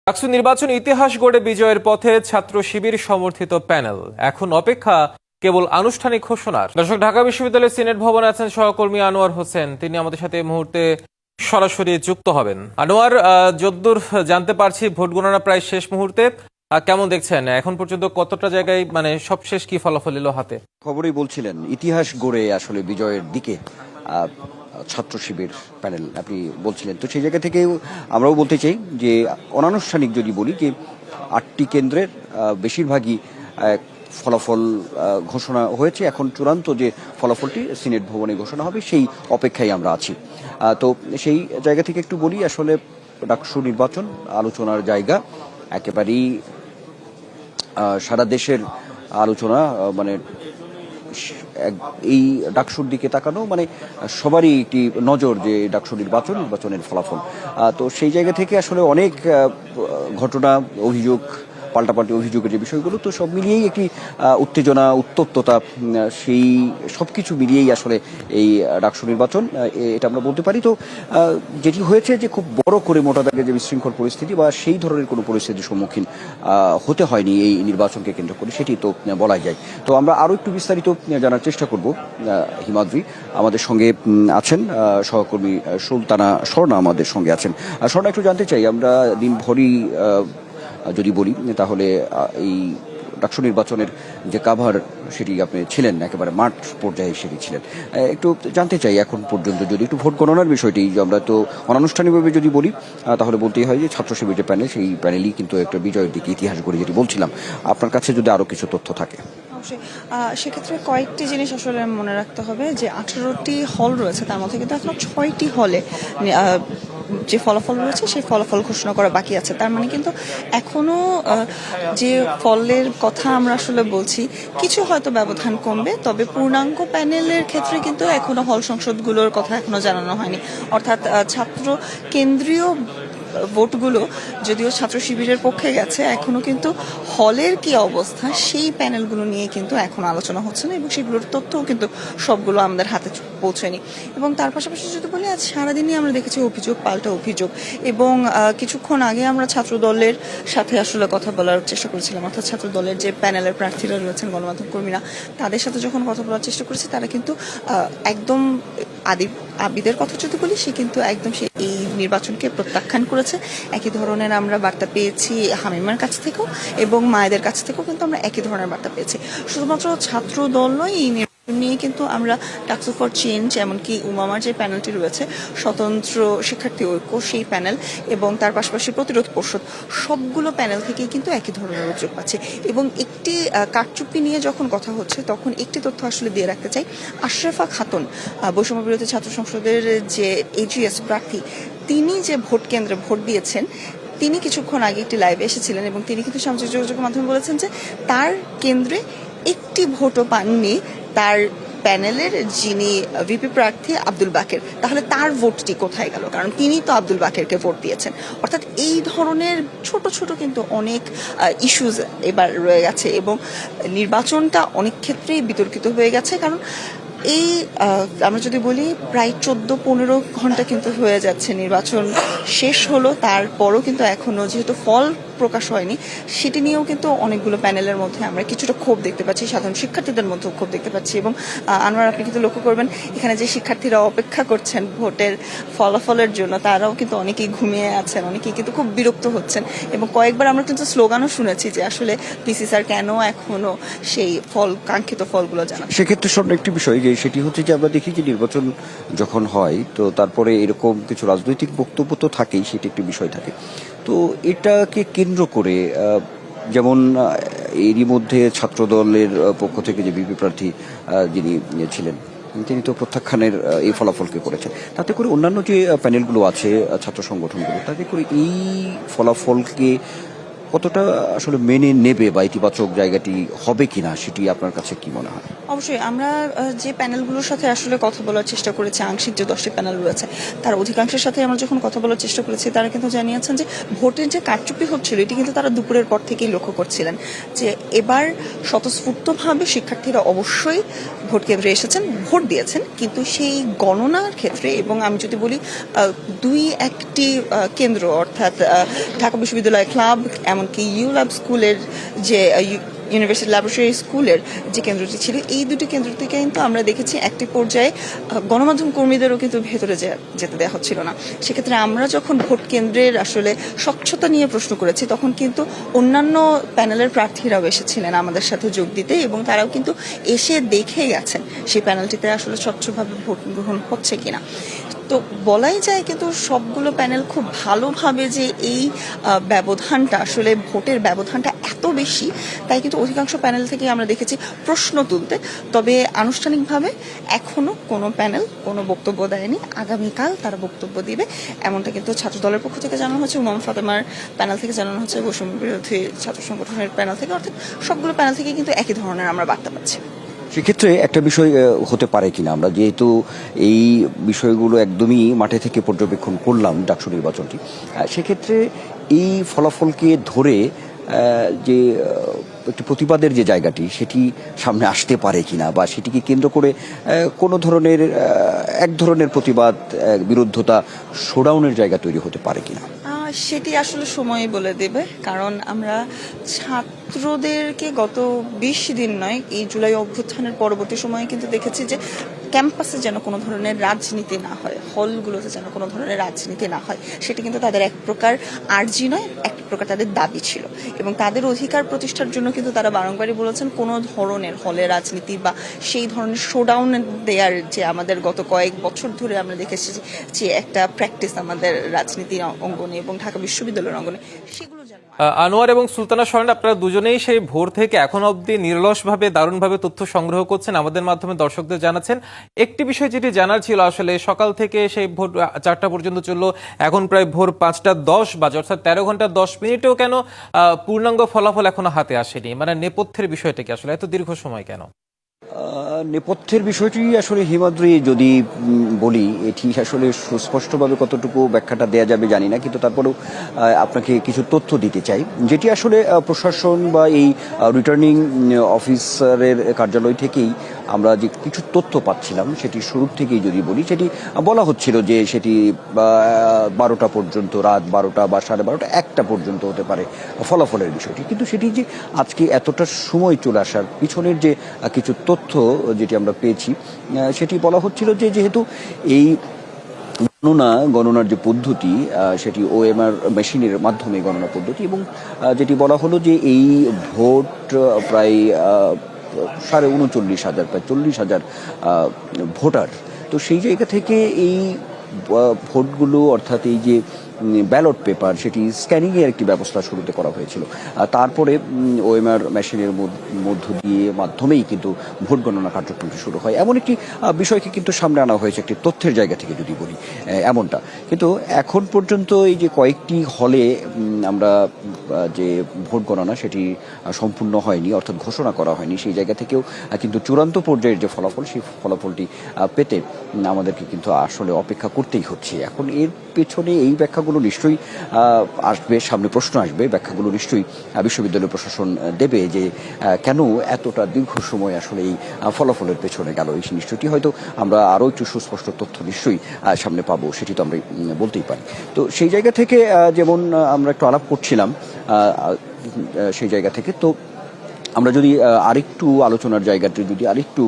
ডাকসু নির্বাচন ইতিহাস গড়ে বিজয়ের পথে ছাত্র শিবির সমর্থিত প্যানেল এখন অপেক্ষা কেবল আনুষ্ঠানিক ঘোষণার। দর্শক, ঢাকা বিশ্ববিদ্যালয়ের সিনেট ভবনে আছেন সহকর্মী আনোয়ার হোসেন। তিনি আমাদের সাথে এই মুহূর্তে সরাসরি যুক্ত হবেন। আনোয়ার, যদ্দূর জানতে পারছি ভোট গণনা প্রায় শেষ মুহূর্তে, কেমন দেখছেন এখন পর্যন্ত কতটা জায়গায় সবশেষ কি ফলাফল এলো হাতে? খবরেই বলছিলেন ইতিহাস গড়ে আসলে বিজয়ের দিকে ছাত্র শিবির প্যানেল আপনি বলছিলেন, তো সেই জায়গা থেকেও আমরাও বলতে চাই যে অনানুষ্ঠানিক যদি বলি যে 8টি কেন্দ্রের বেশিরভাগই ফলাফল ঘোষণা হয়েছে। এখন চূড়ান্ত যে ফলাফলটি সিনেট ভবনে ঘোষণা হবে সেই অপেক্ষায় আমরা আছি। তো সেই জায়গা থেকে একটু বলি, আসলে ডাকসু নির্বাচন আলোচনার জায়গা, একেবারেই সারা দেশের আলোচনা, এই ডাকসুর দিকে তাকানো সবারই একটি নজর যে ডাকসু নির্বাচনের ফলাফল। তো সেই জায়গা থেকে আসলে অনেক ঘটনা, অভিযোগ, পাল্টাপাল্টি অভিযোগের যে বিষয়গুলো, তো সব মিলিয়েই একটি উত্তেজনা, উত্তপ্ততা, সেই সবকিছু মিলিয়েই আসলে এই ডাকসু নির্বাচন এটা আমরা বলতে পারি। তো যেটি হয়েছে যে খুব বড় করে মোটা দাগে যে বিশৃঙ্খল পরিস্থিতি বা সেই ধরনের কোনো পরিস্থিতির সম্মুখীন হতে হয়নি এই নির্বাচনকে কেন্দ্র করে, সেটি তো বলাই যায়। তো আমরা আরো একটু বিস্তারিত জানার চেষ্টা করব। হিমাদ্রি আমাদের সঙ্গে আছেন, সহকর্মী সুলতানা স্বর্ণা আমাদের সঙ্গে আছেন। স্বর্ণা, একটু জানতে চাই, আমরা দিনভরই যদি বলি তাহলে এই ডাকসু নির্বাচনের যে কাভার সেটি আপনি ছিলেন, একেবারে মাঠ পর্যায়ে সেটি ছিলেন। একটু জানতে চাই এখন পর্যন্ত যদি একটু ভোট গণনার বিষয়টি আমরা তো অনানুষ্ঠানিকভাবে যদি বলি তাহলে বলতেই হয় যে ছাত্র শিবির যে প্যানেল, সেই প্যানেলই কিন্তু একটা বিজয়ের দিকে ইতিহাস গড়ে, যেটি বলছিলাম। আপনার কাছে যদি আরো কিছু তথ্য থাকে। সেক্ষেত্রে কয়েকটি জিনিস আসলে মনে রাখতে হবে যে 18টি হল রয়েছে, তার মধ্যে কিন্তু এখনো 6টি হলে যে ফলাফল রয়েছে সেই ফলাফল ঘোষণা করা বাকি আছে। তার মানে কিন্তু এখনো যে ফলের কথা আমরা আসলে বলছি, কিছু হয়তো ব্যবধান কমবে, তবে পূর্ণাঙ্গ প্যানেলের ক্ষেত্রে কিন্তু এখনো হল সংসদগুলোর কথা এখনো জানানো হয়নি। অর্থাৎ ছাত্র কেন্দ্রীয় ভোটগুলো যদিও ছাত্র শিবিরের পক্ষে গেছে, এখনো কিন্তু হলের কি অবস্থা সেই প্যানেলগুলো নিয়ে কিন্তু এখন আলোচনা হচ্ছে না, এবং সেগুলোর তথ্যও কিন্তু সবগুলো আমাদের হাতে পৌঁছয়নি। এবং তার পাশাপাশি যদি বলি, আজ সারাদিনই আমরা দেখেছি অভিযোগ পাল্টা অভিযোগ, এবং কিছুক্ষণ আগে আমরা ছাত্র দলের সাথে আসলে কথা বলার চেষ্টা করেছিলাম, অর্থাৎ ছাত্র দলের যে প্যানেলের প্রার্থীরা রয়েছেন, গণমাধ্যম কর্মীরা, তাদের সাথে যখন কথা বলার চেষ্টা করেছি, তারা কিন্তু একদম আবিদের কথা যদি বলি, সে কিন্তু একদম সে এই নির্বাচনকে প্রত্যাখ্যান করেছে। একই ধরনের আমরা বার্তা পেয়েছি হামিমার কাছ থেকেও, এবং মায়েদের কাছ থেকেও কিন্তু আমরা একই ধরনের বার্তা পেয়েছি। শুধুমাত্র ছাত্র দল নয়, এই নিয়ে কিন্তু আমরা ডাকসু ফর চেঞ্জ, এমনকি উমামার যে প্যানেলটি রয়েছে, স্বতন্ত্র শিক্ষার্থী ঐক্য সেই প্যানেল, এবং তার পাশাপাশি প্রতিরোধ পর্ষদ, সবগুলো প্যানেল থেকেই কিন্তু একই ধরনের অভিযোগ পাচ্ছে। এবং একটি কারচুপি নিয়ে যখন কথা হচ্ছে, তখন একটি তথ্য আসলে দিয়ে রাখতে চাই। আশরাফা খাতুন, বৈষম্য বিরোধী ছাত্র সংসদের যে এজিএস প্রার্থী, তিনি যে ভোট কেন্দ্রে ভোট দিয়েছেন, তিনি কিছুক্ষণ আগে একটি লাইভে এসেছিলেন, এবং তিনি কিন্তু সামাজিক যোগাযোগের মাধ্যমে বলেছেন যে তার কেন্দ্রে একটি ভোটও পাননি তার প্যানেলের যিনি ভিপি প্রার্থী আব্দুল বাকের। তাহলে তার ভোটটি কোথায় গেল? কারণ তিনি তো আব্দুল বাকেরকে ভোট দিয়েছেন। অর্থাৎ এই ধরনের ছোট ছোট কিন্তু অনেক ইস্যুজ এবার রয়ে গেছে, এবং নির্বাচনটা অনেক ক্ষেত্রেই বিতর্কিত হয়ে গেছে। কারণ এই আমরা যদি বলি প্রায় 14-15 ঘন্টা কিন্তু হয়ে যাচ্ছে নির্বাচন শেষ হলো, তারপরও কিন্তু এখনো যেহেতু ফল প্রকাশ হয়নি, সেটি নিয়েও কিন্তু অনেকগুলো প্যানেলের মধ্যে আমরা কিছুটা ক্ষোভ দেখতে পাচ্ছি, সাধারণ শিক্ষার্থীদের মধ্যেও ক্ষোভ দেখতে পাচ্ছি। এবং আনোয়ার, আপনি কিন্তু লক্ষ্য করবেন এখানে যে শিক্ষার্থীরা অপেক্ষা করছেন ভোটের ফলাফলের জন্য, তারাও কিন্তু অনেকেই ঘুমিয়ে আছেন, অনেকেই কিন্তু খুব বিরক্ত হচ্ছেন, এবং কয়েকবার আমরা কিন্তু স্লোগানও শুনেছি যে আসলে পিসি স্যার কেন এখনো সেই কাঙ্ক্ষিত ফলগুলো জানান। সেক্ষেত্রে স্বর্ণ একটি বিষয় যে সেটি হচ্ছে যে আমরা দেখি যে নির্বাচন যখন হয়, তো তারপরে এরকম কিছু রাজনৈতিক বক্তব্য তো থাকেই, সেটি একটি বিষয় থাকে। তো এটাকে কেন্দ্র করে যেমন এরই মধ্যে ছাত্র দলের পক্ষ থেকে যে বিপি প্রার্থী যিনি ছিলেন, তিনি তো প্রত্যাখ্যানের এই ফলাফলকে করেছেন। তাতে করে অন্যান্য যে প্যানেলগুলো আছে, ছাত্র সংগঠনগুলো, তাতে করে এই ফলাফলকে কতটা আসলে মেনে নেবে বা ইতিবাচক জায়গাটি হবে কিনা, সেটি আপনার কাছে কি মনে হয়? অবশ্যই আমরা যে প্যানেলগুলোর সাথে আসলে কথা বলার চেষ্টা করেছি, আংশিক যে 10টি প্যানেল রয়েছে, তার অধিকাংশের সাথে আমরা যখন কথা বলার চেষ্টা করেছি, তারা কিন্তু জানিয়েছেন যে ভোটের যে কারচুপি হচ্ছিল, এটি কিন্তু তারা দুপুরের পর থেকেই লক্ষ্য করছিলেন, যে এবার স্বতঃস্ফূর্তভাবে শিক্ষার্থীরা অবশ্যই ভোট কেন্দ্রে এসেছেন, ভোট দিয়েছেন, কিন্তু সেই গণনার ক্ষেত্রে এবং আমি যদি বলি দুই একটি কেন্দ্র অর্থাৎ ঢাকা বিশ্ববিদ্যালয় ক্লাব এমনকি ইউল্যাব স্কুলের যে ইউনিভার্সিটি ল্যাবরেটরি স্কুলের যে কেন্দ্রটি ছিল, এই দুটি কেন্দ্র থেকে কিন্তু আমরা দেখেছি একটি পর্যায়ে গণমাধ্যম কর্মীদেরও কিন্তু ভেতরে যেতে দেওয়া হচ্ছিল না। সেক্ষেত্রে আমরা যখন ভোট কেন্দ্রের আসলে স্বচ্ছতা নিয়ে প্রশ্ন করেছি, তখন কিন্তু অন্যান্য প্যানেলের প্রার্থীরাও এসেছিলেন আমাদের সাথে যোগ দিতে এবং তারাও কিন্তু এসে দেখে গেছেন সেই প্যানেলটিতে আসলে স্বচ্ছভাবে ভোট গ্রহণ হচ্ছে কিনা। তো বলাই যায় কিন্তু সবগুলো প্যানেল খুব ভালোভাবে যে এই ব্যবধানটা আসলে ভোটের ব্যবধানটা এত বেশি, তাই কিন্তু অধিকাংশ প্যানেল থেকে আমরা দেখেছি প্রশ্ন তুলতে। তবে আনুষ্ঠানিকভাবে এখনো কোনো প্যানেল কোনো বক্তব্য দেয়নি, আগামীকাল তারা বক্তব্য দিবে এমনটা কিন্তু ছাত্র দলের পক্ষ থেকে জানানো হচ্ছে, উমাম ফাতেমার প্যানেল থেকে জানানো হচ্ছে, বৈষম্য বিরোধী ছাত্র সংগঠনের প্যানেল থেকে, অর্থাৎ সবগুলো প্যানেল থেকে কিন্তু একই ধরনের আমরা বার্তা পাচ্ছি। সেক্ষেত্রে একটা বিষয় হতে পারে কিনা, আমরা যেহেতু এই বিষয়গুলো একদমই মাঠে থেকে পর্যবেক্ষণ করলাম ডাকসু নির্বাচনটি, সেক্ষেত্রে এই ফলাফলকে ধরে যে একটি প্রতিবাদের যে জায়গাটি সেটি সামনে আসতে পারে কিনা, বা সেটিকে কেন্দ্র করে কোনো ধরনের এক ধরনের প্রতিবাদ বিরুদ্ধতা শোডাউনের জায়গা তৈরি হতে পারে কিনা। সেটি আসলে সময় বলে দেবে, কারণ আমরা ছাত্রদেরকে গত 20 দিন নয়, এই জুলাই অভ্যুত্থানের পরবর্তী সময়ে কিন্তু দেখেছি যে ক্যাম্পাসে যেন কোনো ধরনের রাজনীতি না হয়, হলগুলোতে যেন কোনো ধরনের রাজনীতি না হয়, সেটি কিন্তু তাদের এক প্রকার আর্জি নয়, এক প্রকার তাদের দাবি ছিল। এবং তাদের অধিকার প্রতিষ্ঠার জন্য কিন্তু তারা বারংবারই বলেছেন কোনো ধরনের হলে রাজনীতি বা সেই ধরনের শোডাউন দেওয়ার যে আমাদের গত কয়েক বছর ধরে আমরা দেখেছি যে একটা প্র্যাকটিস আমাদের রাজনীতির অঙ্গনে এবং ঢাকা বিশ্ববিদ্যালয়ের অঙ্গনে, সেগুলো যেন। আনোয়ার এবং সুলতানা শরণ, আপনারা দুজনেই সেই ভোর থেকে এখন অবধি নিরলসভাবে দারুণভাবে তথ্য সংগ্রহ করছেন, আমাদের মাধ্যমে দর্শকদের জানাচ্ছেন। একটি বিষয় যেটি জানার ছিল, আসলে সকাল থেকে সেই ভোর 4টা পর্যন্ত চললো, এখন প্রায় ভোর 5টা 10 বাজে, অর্থাৎ 13 ঘন্টা 10 মিনিটেও কেন পূর্ণাঙ্গ ফলাফল এখনো হাতে আসেনি? মানে নেপথ্যের বিষয়টা কি আসলে এত দীর্ঘ সময় কেন? নেপথ্যের বিষয়টি আসলে হিমাদ্রি যদি বলি, এটি আসলে সুস্পষ্টভাবে কতটুকু ব্যাখ্যাটা দেয়া যাবে জানি না, কিন্তু তারপরেও আপনাকে কিছু তথ্য দিতে চাই, যেটি আসলে প্রশাসন বা এই রিটার্নিং অফিসারের কার্যালয় থেকেই আমরা যে কিছু তথ্য পাচ্ছিলাম, সেটি শুরুর থেকেই যদি বলি, সেটি বলা হচ্ছিল যে সেটি 12টা পর্যন্ত, রাত 12টা বা 12:30, 1টা পর্যন্ত হতে পারে ফলাফলের বিষয়টি। কিন্তু সেটি যে আজকে এতটা সময় চলে আসার পিছনের যে কিছু তথ্য যেটি আমরা পেয়েছি, সেটি বলা হচ্ছিল যে যেহেতু এই গণনার যে পদ্ধতি, সেটি OMR মেশিনের মাধ্যমে গণনা পদ্ধতি, এবং যেটি বলা হলো যে এই ভোট প্রায় 39,500, প্রায় 40,000 ভোটার। তো সেই জায়গা থেকে এই ভোটগুলো, অর্থাৎ এই যে ব্যালট পেপার, সেটি স্ক্যানিংয়ের একটি ব্যবস্থা শুরুতে করা হয়েছিল। তারপরে OMR মেশিনের মাধ্যমেই কিন্তু ভোট গণনা কার্যক্রমটি শুরু হয়। এমন একটি বিষয়কে কিন্তু সামনে আনা হয়েছে একটি তথ্যের জায়গা থেকে যদি বলি এমনটা। কিন্তু এখন পর্যন্ত এই যে কয়েকটি হলে আমরা যে ভোট গণনা সেটি সম্পূর্ণ হয়নি, অর্থাৎ ঘোষণা করা হয়নি, সেই জায়গা থেকেও কিন্তু চূড়ান্ত পর্যায়ের যে ফলাফল, সেই ফলাফলটি পেতে আমাদেরকে কিন্তু আসলে অপেক্ষা করতেই হচ্ছে। এখন এর পেছনে এই ব্যাখ্যাগুলো নিশ্চয়ই আসবে, সামনে প্রশ্ন আসবে, ব্যাখ্যাগুলো নিশ্চয়ই বিশ্ববিদ্যালয় প্রশাসন দেবে যে কেন এতটা দীর্ঘ সময় আসলে এই ফলাফলের পেছনে গেল। এই নিশ্চয়টি হয়তো আমরা আরও একটু সুস্পষ্ট তথ্য নিশ্চয়ই সামনে পাবো, সেটি তো আমরা বলতেই পারি। তো সেই জায়গা থেকে যেমন আমরা একটু আলাপ করছিলাম, সেই জায়গা থেকে তো আমরা যদি আরেকটু আলোচনার জায়গাটা, যদি আরেকটু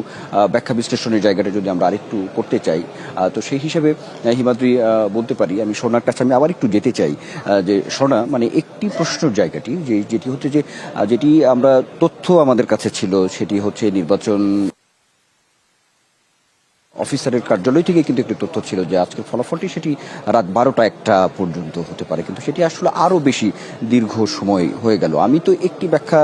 ব্যাখ্যা বিশ্লেষণের জায়গাটা যদি আমরা আরেকটু করতে চাই, তো সেই হিসেবে হিমাদ্রি বলতে পারি, আমি সোনার কাছে আমি আবার একটু যেতে চাই যে সোনা, মানে একটি প্রশ্নের জায়গাটি যেটি হচ্ছে যে যেটি আমরা তথ্য আমাদের কাছে ছিল, সেটি হচ্ছে নির্বাচন অফিসারের কার্যালয় থেকে কিন্তু একটি তথ্য ছিল যে আজকের ফলাফলটি সেটি রাত 12টা-1টা পর্যন্ত হতে পারে, কিন্তু সেটি আসলে আরও বেশি দীর্ঘ সময় হয়ে গেল। আমি তো একটি ব্যাখ্যা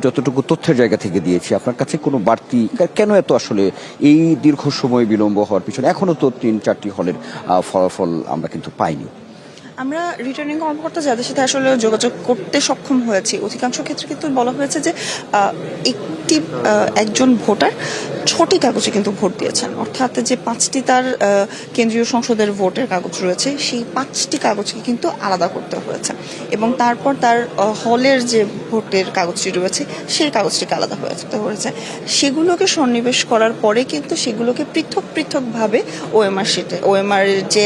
যতটুকু তথ্যের জায়গা থেকে দিয়েছি, আপনার কাছে কোনো বাড়তি কেন এত আসলে এই দীর্ঘ সময় বিলম্ব হওয়ার পিছনে? এখনও তো 3-4টি হলের ফলাফল আমরা কিন্তু পাইনি। আমরা রিটার্নিং কর্মকর্তা যাদের সাথে আসলে যোগাযোগ করতে সক্ষম হয়েছি অধিকাংশ ক্ষেত্রে কিন্তু বলা হয়েছে যে একজন ভোটার 6টি কাগজে কিন্তু ভোট দিয়েছেন, অর্থাৎ যে 5টি তার কেন্দ্রীয় সংসদের ভোটের কাগজ রয়েছে সেই 5টি কাগজকে কিন্তু আলাদা করতে হয়েছে এবং তারপর তার হলের যে ভোটের কাগজটি রয়েছে সেই কাগজটিকে আলাদা করতে হয়েছে। সেগুলোকে সন্নিবেশ করার পরে কিন্তু সেগুলোকে পৃথক পৃথকভাবে ওএমআর যে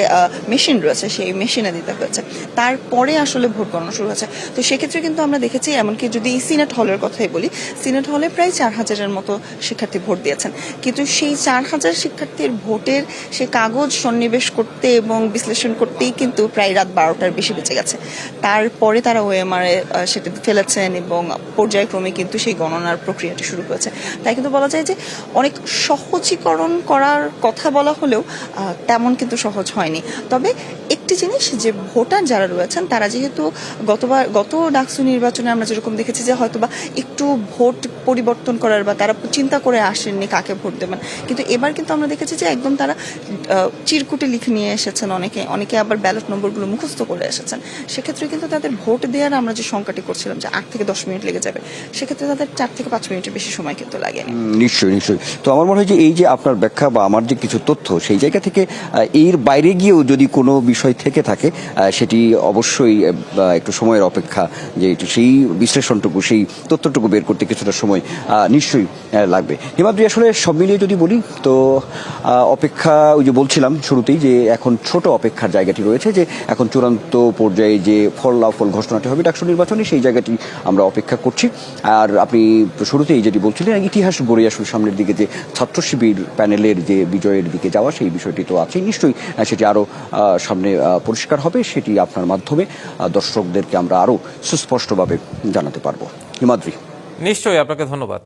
মেশিন রয়েছে সেই মেশিনে দিতে হয়েছে, তারপরে আসলে ভোট গণনা শুরু হয়েছে। তো সেক্ষেত্রে কিন্তু আমরা দেখেছি, এমনকি যদি সিনেট হলের কথাই বলি, সিনেট হলে প্রায় 4000-এর মতো শিক্ষার্থী ভোট দিয়েছেন, কিন্তু সেই 4000 শিক্ষার্থীর ভোটের সে কাগজ সন্নিবেশ করতে এবং বিশ্লেষণ করতেই কিন্তু প্রায় রাত 12টার বেশি বেঁচে গেছে। তারপরে তারা ওএমআর সেটা ফেলেছেন এবং পর্যায়ক্রমে কিন্তু সেই গণনার প্রক্রিয়াটি শুরু হয়েছে। তাই কিন্তু বলা যায় যে অনেক সহজীকরণ করার কথা বলা হলেও তেমন কিন্তু সহজ হয়নি। তবে একটি জিনিস, যে ভোটার যারা রয়েছেন তারা যেহেতু গত ডাকসু নির্বাচনে আমরা যেরকম দেখেছি যে হয়তোবা একটু ভোট পরিবর্তন করার বা তারা চিন্তা করে আসেননি কাকে ভোট দেবেন, কিন্তু এবার কিন্তু আমরা দেখেছি যে একদম তারা চিরকুটে লিখে নিয়ে এসেছেন, অনেকে আবার ব্যালট নম্বরগুলো মুখস্থ করে এসেছেন। সেক্ষেত্রে কিন্তু তাদের ভোট দেওয়ার আমরা যে সংখ্যাটি করছিলাম যে 8 থেকে 10 মিনিট লেগে যাবে, সেক্ষেত্রে তাদের 4 থেকে 5 মিনিটের বেশি সময় কিন্তু লাগেনি। নিশ্চয়ই। তো আমার মনে হয় যে এই যে আপনার ব্যাখ্যা বা আমার যে কিছু তথ্য, সেই জায়গা থেকে এর বাইরে গিয়েও যদি কোনো বিষয় থেকে থাকে সেটি অবশ্যই একটু সময়ের অপেক্ষা, যে সেই বিশ্লেষণটুকু, সেই তথ্যটুকু বের করতে কিছুটা সময় নিশ্চয়ই লাগবে। হিমাদ্রি, আসলে সব মিলিয়ে যদি বলি তো অপেক্ষা, ওই যে বলছিলাম শুরুতেই যে এখন ছোট অপেক্ষার জায়গাটি রয়েছে, যে এখন চূড়ান্ত পর্যায়ে যে ফলাফল ঘোষণাটি হবে ডাকসু নির্বাচনে, সেই জায়গাটি আমরা অপেক্ষা করছি। আর আপনি শুরুতেই যেটি বলছিলেন, ইতিহাস গড়ে আসলে সামনের দিকে যে ছাত্র শিবির প্যানেলের যে বিজয়ের দিকে যাওয়া, সেই বিষয়টি তো আছেই, নিশ্চয়ই সেটি আরও সামনে পরিষ্কার হবে, সেটি আপনার মাধ্যমে দর্শকদেরকে আমরা আরও সুস্পষ্টভাবে জানাতে পারবো। হিমাদ্রি, নিশ্চয়ই, আপনাকে ধন্যবাদ।